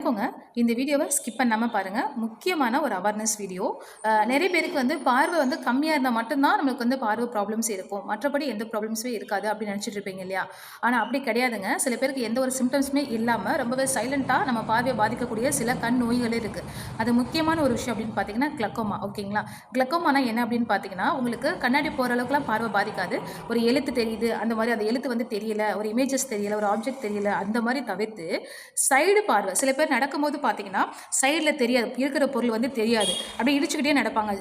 இருக்கோங்க. இந்த வீடியோவை ஸ்கிப் பண்ணாமல் பாருங்கள். முக்கியமான ஒரு அவேர்னஸ் வீடியோ. நிறைய பேருக்கு வந்து பார்வை வந்து கம்மியாக இருந்தால் மட்டும்தான் நம்மளுக்கு வந்து பார்வை ப்ராப்ளம்ஸ் இருக்கும், மற்றபடி எந்த ப்ராப்ளம்ஸுமே இருக்காது அப்படின்னு நினச்சிட்டு இருப்பீங்க இல்லையா? ஆனால் அப்படி கிடையாதுங்க. சில பேருக்கு எந்த ஒரு சிம்டம்ஸுமே இல்லாமல் ரொம்பவே சைலண்ட்டாக நம்ம பார்வையை பாதிக்கக்கூடிய சில கண் நோய்கள் இருக்குது. அது முக்கியமான ஒரு விஷயம் அப்படின்னு பார்த்தீங்கன்னா கிளக்கோமா. ஓகேங்களா? கிளக்கோமானா என்ன அப்படின்னு பார்த்தீங்கன்னா, உங்களுக்கு கண்ணாடி போகிற அளவுக்குலாம் பார்வை பாதிக்காது. ஒரு எழுத்து தெரியுது, அந்த மாதிரி அந்த எழுத்து வந்து தெரியல, ஒரு இமேஜஸ் தெரியல, ஒரு ஆப்ஜெக்ட் தெரியல, அந்த மாதிரி தவிர்த்து சைடு பார்வை சில பேர் நடக்கும்போது பார்த்தீங்கன்னா சைடில் தெரியாது, இருக்கிற பொருள் வந்து தெரியாது, அப்படியே இடிச்சுக்கிட்டே நடப்பாங்க.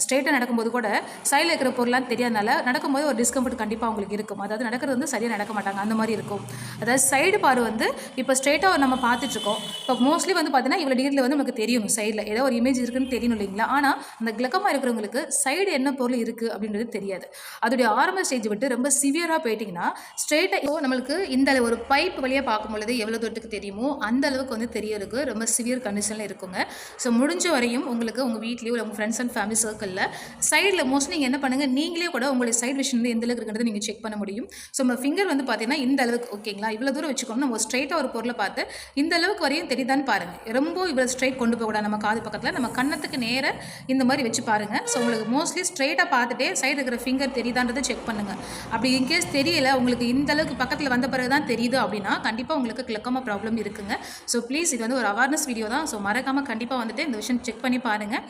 ஸ்ட்ரெயிட்டாக நடக்கும்போது கூட சைடில் இருக்கிற பொருள்லாம் தெரியாதனால நடக்கும்போது ஒரு டிஸ்கம்ஃபர்ட் கண்டிப்பாக அவங்களுக்கு இருக்கும். அதாவது நடக்கிறது வந்து சரியாக நடக்க மாட்டாங்க, அந்த மாதிரி இருக்கும். அதாவது சைடு பார்வை வந்து இப்போ ஸ்ட்ரெயிட்டாக நம்ம பார்த்துட்ருக்கோம். இப்போ மோஸ்ட்லி வந்து பார்த்தீங்கன்னா இவ்வளோ டிகிரியில் வந்து நமக்கு தெரியணும், சைடில் ஏதோ ஒரு இமேஜ் இருக்குன்னு தெரியணும் இல்லைங்களா? ஆனால் அந்த கிளக்கமாக இருக்கிறவங்களுக்கு சைடு என்ன பொருள் இருக்குது அப்படின்றது தெரியாது. அதோடைய ஆரம்ப ஸ்டேஜ் விட்டு ரொம்ப சிவியராக போயிட்டிங்கன்னா ஸ்ட்ரெயிட்டாக நம்மளுக்கு இந்த ஒரு பைப் வழியாக பார்க்கும்பொழுது எவ்வளோ தூரத்துக்கு தெரியுமோ அந்த அளவுக்கு வந்து தெரியறதுக்கு ரொம்ப சிவியர் கண்டிஷனில் இருக்குங்க. ஸோ முடிஞ்ச வரையும் உங்களுக்கு உங்கள் வீட்லேயோ இல்லை உங்கள் ஃப்ரெண்ட்ஸ் அண்ட் ஃபேமிலி சர்க்கிளில் சைடில் மோஸ்ட்லி நீங்கள் என்ன பண்ணுங்கள், நீங்களே கூட உங்களுடைய சைடு விஷன் வந்து எந்த அளவுக்கு இருக்கிறது நீங்கள் செக் பண்ண முடியும். ஸோ நம்ம ஃபிங்கர் வந்து பார்த்தீங்கன்னா இந்த அளவுக்கு, ஓகேங்களா, இவ்வளோ தூரம் வச்சுக்கணும். நம்ம ஸ்ட்ரெயிட்டாக ஒரு பொருளை பார்த்து இந்த அளவுக்கு வரையும் தெரியுதான்னு பாருங்கள். ரொம்ப இவ்வளோ ஸ்ட்ரெயிட் கொண்டு போகக்கூடாது. நம்ம காது பக்கத்தில் நம்ம கன்னத்துக்கு நேராக இந்த மாதிரி வச்சு பாருங்கள். ஸோ உங்களுக்கு மோஸ்ட்லி ஸ்ட்ரெயிட்டாக பார்த்துட்டே சைடு இருக்கிற ஃபிங்கர் தெரியுதான்றதை செக் பண்ணுங்கள். அப்படி இன்கேஸ் தெரியல, உங்களுக்கு இந்த அளவுக்கு பக்கத்தில் வந்த பிறகு தான் தெரியுது அப்படின்னா கண்டிப்பாக உங்களுக்கு கிளக்கோமா ப்ராப்ளம் இருக்குங்க. ஸோ ப்ளீஸ், இது வந்து ஒரு அவேர்னஸ் வீடியோ தான். ஸோ மறக்காமல் கண்டிப்பாக வந்துட்டு இந்த விஷயம் செக் பண்ணி பாருங்கள்.